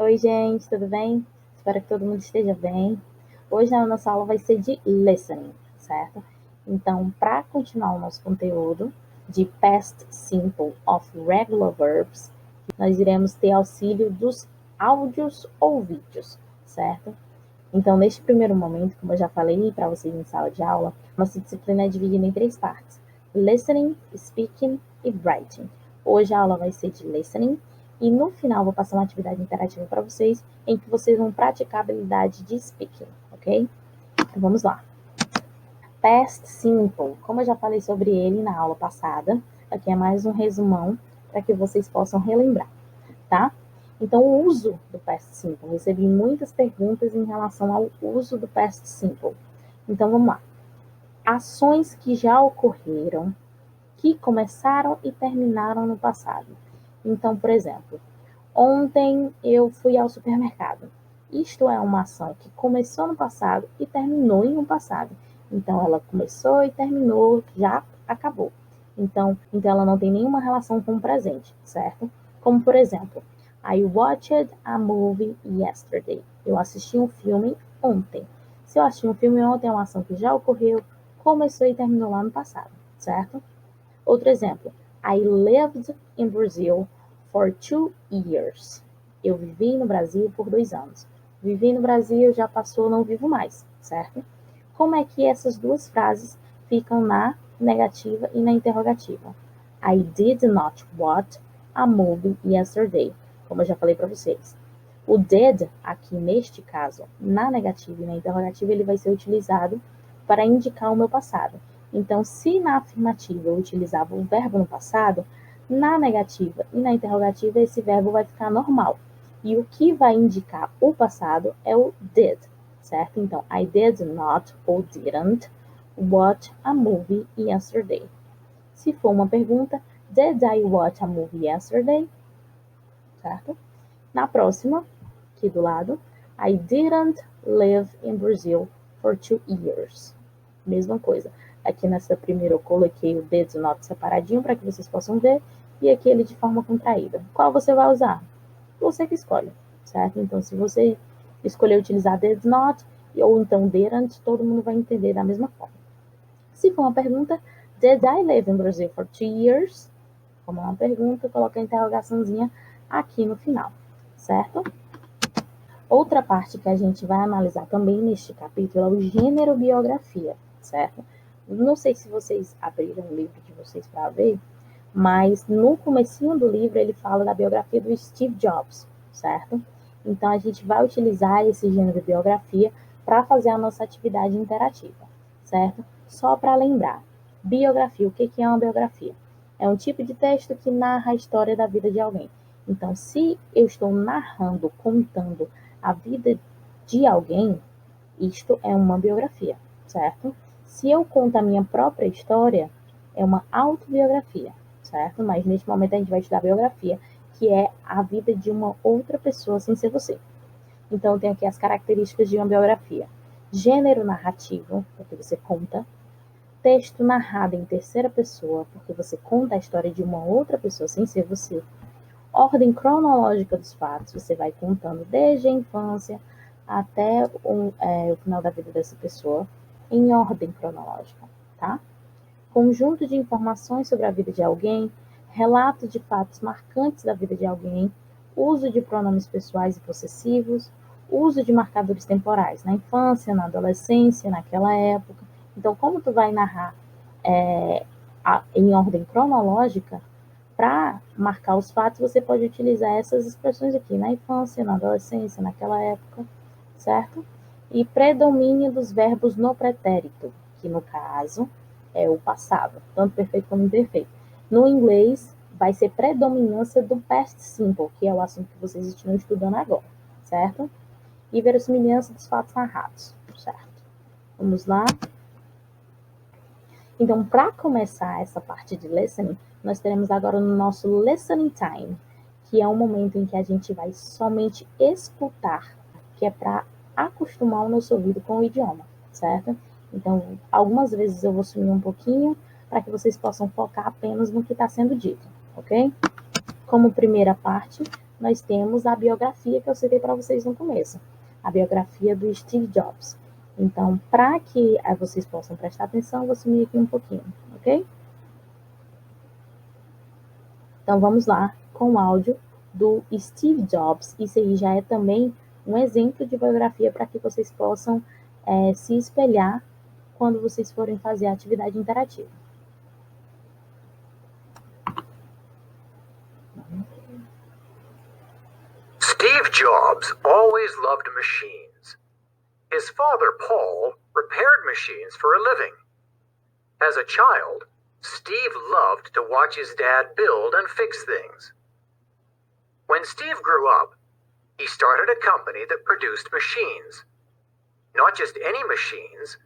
Oi, gente, tudo bem? Espero que todo mundo esteja bem. Hoje a nossa aula vai ser de listening, certo? Então, para continuar o nosso conteúdo de past simple of regular verbs, nós iremos ter auxílio dos áudios ou vídeos, certo? Então, neste primeiro momento, como eu já falei para vocês em sala de aula, nossa disciplina é dividida em 3 partes: listening, speaking e writing. Hoje a aula vai ser de listening e no final vou passar uma atividade interativa para vocês em que vocês vão praticar a habilidade de speaking, ok? Então vamos lá. Past simple, como eu já falei sobre ele na aula passada, aqui é mais um resumão para que vocês possam relembrar, tá? Então, o uso do past simple. Recebi muitas perguntas em relação ao uso do past simple. Então, vamos lá. Ações que já ocorreram, que começaram e terminaram no passado. Então, por exemplo, ontem eu fui ao supermercado. Isto é uma ação que começou no passado e terminou em um passado. Então, ela começou e terminou, já acabou. Então ela não tem nenhuma relação com o presente, certo? Como, por exemplo, I watched a movie yesterday. Eu assisti um filme ontem. Se eu assisti um filme ontem, é uma ação que já ocorreu, começou e terminou lá no passado, certo? Outro exemplo. I lived in Brazil for 2 years. Eu vivi no Brasil por 2 anos. Vivi no Brasil, já passou, não vivo mais, certo? Como é que essas duas frases ficam na negativa e na interrogativa? I did not watch a movie yesterday, como eu já falei para vocês. O did, aqui neste caso, na negativa e na interrogativa, ele vai ser utilizado para indicar o meu passado. Então, se na afirmativa eu utilizava o verbo no passado, na negativa e na interrogativa esse verbo vai ficar normal. E o que vai indicar o passado é o did, certo? Então, I did not ou didn't watch a movie yesterday. Se for uma pergunta, did I watch a movie yesterday? Certo? Na próxima, aqui do lado, I didn't live in Brazil for 2 years. Mesma coisa. Aqui nessa primeira eu coloquei o did not separadinho para que vocês possam ver, e aqui ele de forma contraída. Qual você vai usar? Você que escolhe, certo? Então, se você escolher utilizar did not, ou então didn't, todo mundo vai entender da mesma forma. Se for uma pergunta, did I live in Brazil for 2 years? Como é uma pergunta, coloca a interrogaçãozinha aqui no final, certo? Outra parte que a gente vai analisar também neste capítulo é o gênero biografia, certo? Não sei se vocês abriram o livro de vocês para ver, mas no comecinho do livro ele fala da biografia do Steve Jobs, certo? Então a gente vai utilizar esse gênero biografia para fazer a nossa atividade interativa, certo? Só para lembrar, biografia, o que é uma biografia? É um tipo de texto que narra a história da vida de alguém. Então, se eu estou narrando, contando a vida de alguém, isto é uma biografia, certo? Se eu conto a minha própria história, é uma autobiografia, certo? Mas neste momento a gente vai estudar biografia, que é a vida de uma outra pessoa sem ser você. Então, eu tenho aqui as características de uma biografia. Gênero narrativo, porque você conta. Texto narrado em terceira pessoa, porque você conta a história de uma outra pessoa sem ser você. Ordem cronológica dos fatos, você vai contando desde a infância até o final da vida dessa pessoa, em ordem cronológica, tá? Conjunto de informações sobre a vida de alguém, relato de fatos marcantes da vida de alguém, uso de pronomes pessoais e possessivos, uso de marcadores temporais, na infância, na adolescência, naquela época. Então, como tu vai narrar em ordem cronológica, para marcar os fatos, você pode utilizar essas expressões aqui, na infância, na adolescência, naquela época, certo? E predomínio dos verbos no pretérito, que no caso é o passado, tanto perfeito como imperfeito. No inglês, vai ser predominância do past simple, que é o assunto que vocês estão estudando agora, certo? E verossimilhança dos fatos narrados, certo? Vamos lá. Então, para começar essa parte de listening, nós teremos agora no nosso listening time, que é um momento em que a gente vai somente escutar, que é para acostumar o nosso ouvido com o idioma, certo? Então, algumas vezes eu vou sumir um pouquinho para que vocês possam focar apenas no que está sendo dito, ok? Como primeira parte, nós temos a biografia que eu citei para vocês no começo, a biografia do Steve Jobs. Então, para que vocês possam prestar atenção, eu vou sumir aqui um pouquinho, ok? Então, vamos lá com o áudio do Steve Jobs. Isso aí já é também um exemplo de biografia para que vocês possam se espelhar quando vocês forem fazer a atividade interativa. Steve Jobs always loved machines. His father, Paul, repaired machines for a living. As a child, Steve loved to watch his dad build and fix things. When Steve grew up, he started a company that produced machines. Not just any machines,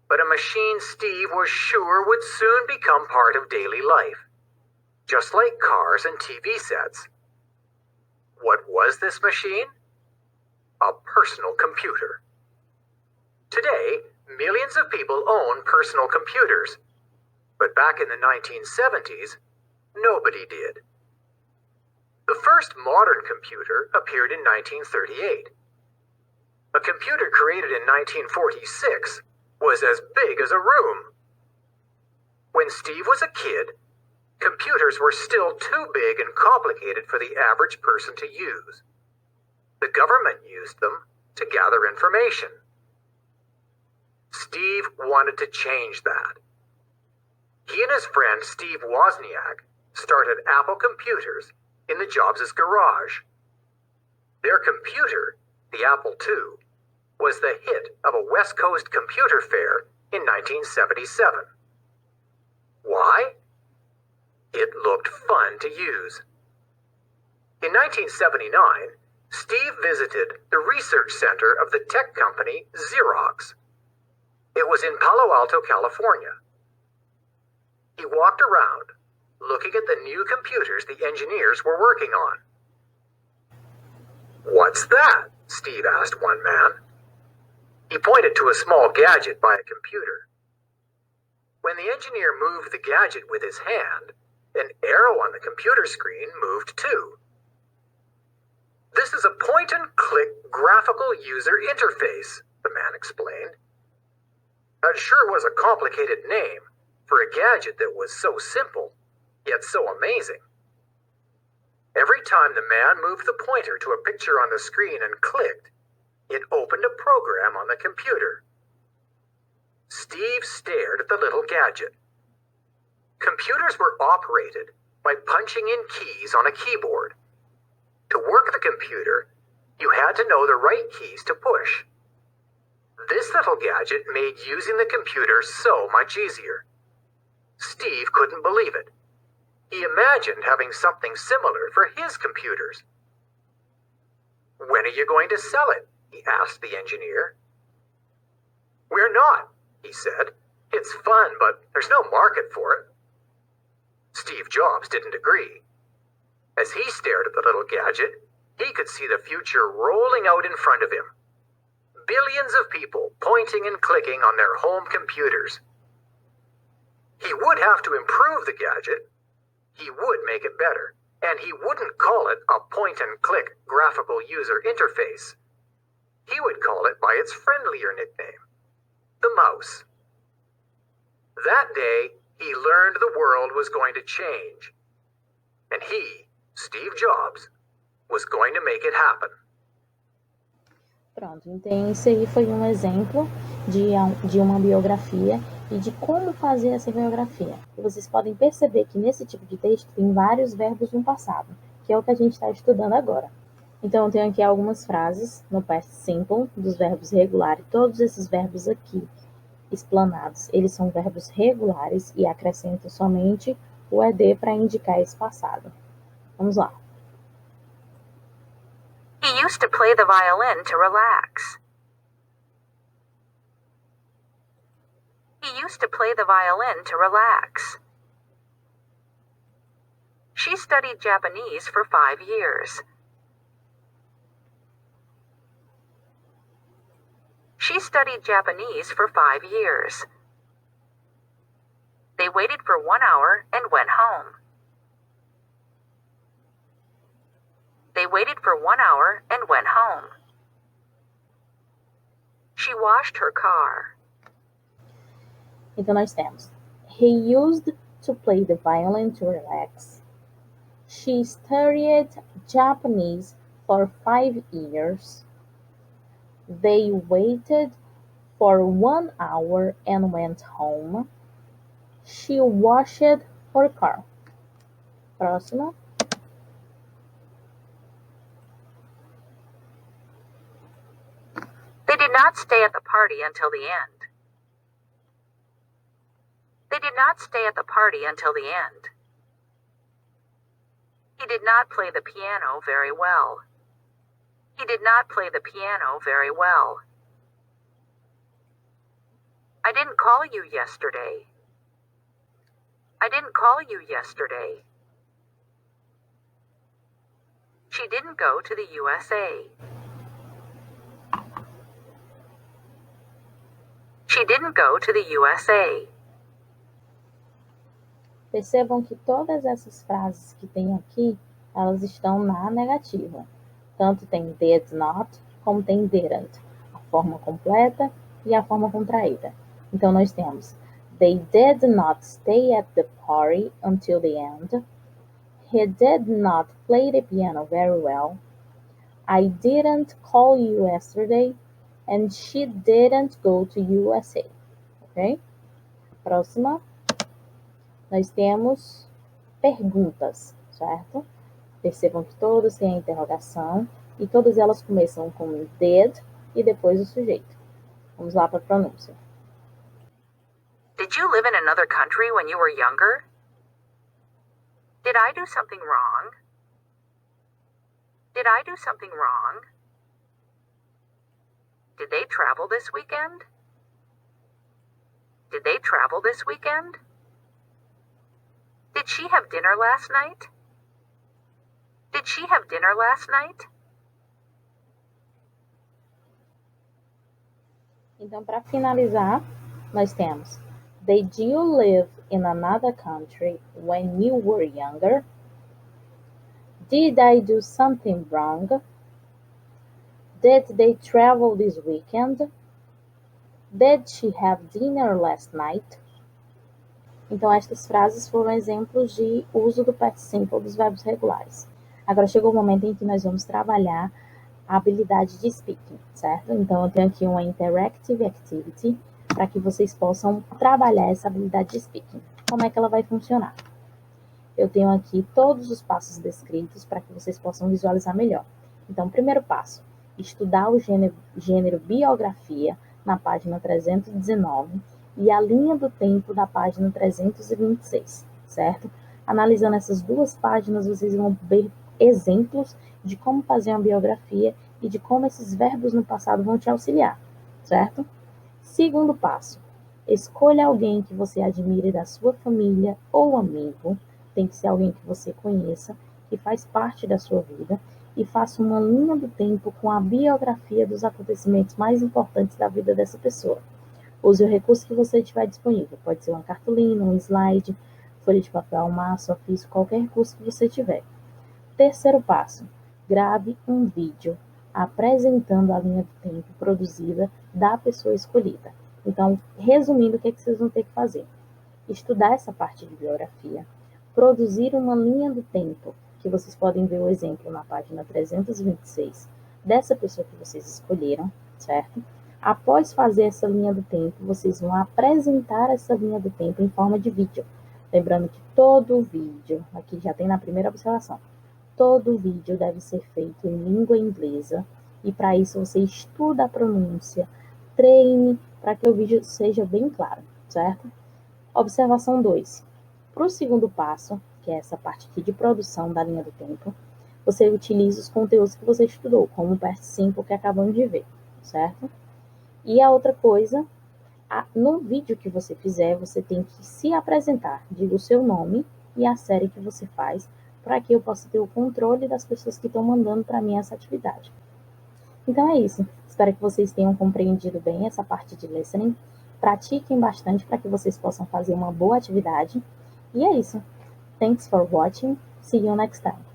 but a machine Steve was sure would soon become part of daily life, just like cars and TV sets. What was this machine? A personal computer. Today, millions of people own personal computers, but back in the 1970s, nobody did. The first modern computer appeared in 1938. A computer created in 1946 was as big as a room. When Steve was a kid, computers were still too big and complicated for the average person to use. The government used them to gather information. Steve wanted to change that. He and his friend Steve Wozniak started Apple Computers in the Jobs' garage. Their computer, the Apple II, was the hit of a West Coast computer fair in 1977. Why? It looked fun to use. In 1979, Steve visited the research center of the tech company Xerox. It was in Palo Alto, California. He walked around, looking at the new computers the engineers were working on. "What's that?" Steve asked one man. He pointed to a small gadget by a computer. When the engineer moved the gadget with his hand, an arrow on the computer screen moved too. "This is a point-and-click graphical user interface," the man explained. That sure was a complicated name for a gadget that was so simple, yet so amazing. Every time the man moved the pointer to a picture on the screen and clicked, it opened a program on the computer. Steve stared at the little gadget. Computers were operated by punching in keys on a keyboard. To work the computer, you had to know the right keys to push. This little gadget made using the computer so much easier. Steve couldn't believe it. He imagined having something similar for his computers. "When are you going to sell it?" he asked the engineer. "We're not," he said. "It's fun, but there's no market for it." Steve Jobs didn't agree. As he stared at the little gadget, he could see the future rolling out in front of him. Billions of people pointing and clicking on their home computers. He would have to improve the gadget. He would make it better, and he wouldn't call it a point-and-click graphical user interface. He would call it by its friendlier nickname, the mouse. That day, he learned the world was going to change, and he, Steve Jobs, was going to make it happen. Pronto, então isso aí foi um exemplo de uma biografia e de como fazer essa biografia. E vocês podem perceber que nesse tipo de texto tem vários verbos no passado, que é o que a gente está estudando agora. Então eu tenho aqui algumas frases no past simple dos verbos regulares. Todos esses verbos aqui explanados, eles são verbos regulares e acrescentam somente o ed para indicar esse passado. Vamos lá. He used to play the violin to relax. He used to play the violin to relax. She studied Japanese for 5 years. She studied Japanese for 5 years. They waited for 1 hour and went home. They waited for 1 hour and went home. She washed her car. Então, nós temos: He used to play the violin to relax. She studied Japanese for 5 years. They waited for 1 hour and went home. She washed her car. Próximo. They did not stay at the party until the end. They did not stay at the party until the end. He did not play the piano very well. He did not play the piano very well. I didn't call you yesterday. I didn't call you yesterday. She didn't go to the USA. She didn't go to the USA. Percebam que todas essas frases que tem aqui, elas estão na negativa. Tanto tem did not, como tem didn't. A forma completa e a forma contraída. Então, nós temos: They did not stay at the party until the end. He did not play the piano very well. I didn't call you yesterday. And she didn't go to USA. Ok? Próxima. Nós temos perguntas, certo? Percebam que todos têm a interrogação e todas elas começam com did e depois o sujeito. Vamos lá para a pronúncia. Did you live in another country when you were younger? Did I do something wrong? Did I do something wrong? Did they travel this weekend? Did they travel this weekend? Did she have dinner last night? Did she have dinner last night? Então, para finalizar, nós temos: Did you live in another country when you were younger? Did I do something wrong? Did they travel this weekend? Did she have dinner last night? Então, estas frases foram exemplos de uso do past simple dos verbos regulares. Agora chegou o momento em que nós vamos trabalhar a habilidade de speaking, certo? Então, eu tenho aqui uma interactive activity para que vocês possam trabalhar essa habilidade de speaking. Como é que ela vai funcionar? Eu tenho aqui todos os passos descritos para que vocês possam visualizar melhor. Então, primeiro passo: estudar o gênero biografia na página 319 e a linha do tempo da página 326, certo? Analisando essas duas páginas, vocês vão ver exemplos de como fazer uma biografia e de como esses verbos no passado vão te auxiliar, certo? Segundo passo: escolha alguém que você admire da sua família ou amigo, tem que ser alguém que você conheça, que faz parte da sua vida, e faça uma linha do tempo com a biografia dos acontecimentos mais importantes da vida dessa pessoa. Use o recurso que você tiver disponível. Pode ser uma cartolina, um slide, folha de papel, massa, ofício, qualquer recurso que você tiver. Terceiro passo: grave um vídeo apresentando a linha do tempo produzida da pessoa escolhida. Então, resumindo, o que vocês vão ter que fazer? Estudar essa parte de biografia, produzir uma linha do tempo, que vocês podem ver o exemplo na página 326, dessa pessoa que vocês escolheram, certo? Após fazer essa linha do tempo, vocês vão apresentar essa linha do tempo em forma de vídeo. Lembrando que todo o vídeo, aqui já tem na primeira observação, todo o vídeo deve ser feito em língua inglesa, e para isso você estuda a pronúncia, treine para que o vídeo seja bem claro, certo? Observação 2. Para o segundo passo, que é essa parte aqui de produção da linha do tempo, você utiliza os conteúdos que você estudou, como o past simple que acabamos de ver, certo? E a outra coisa, no vídeo que você fizer, você tem que se apresentar, diga o seu nome e a série que você faz, para que eu possa ter o controle das pessoas que estão mandando para mim essa atividade. Então é isso. Espero que vocês tenham compreendido bem essa parte de listening. Pratiquem bastante para que vocês possam fazer uma boa atividade. E é isso. Thanks for watching. See you next time.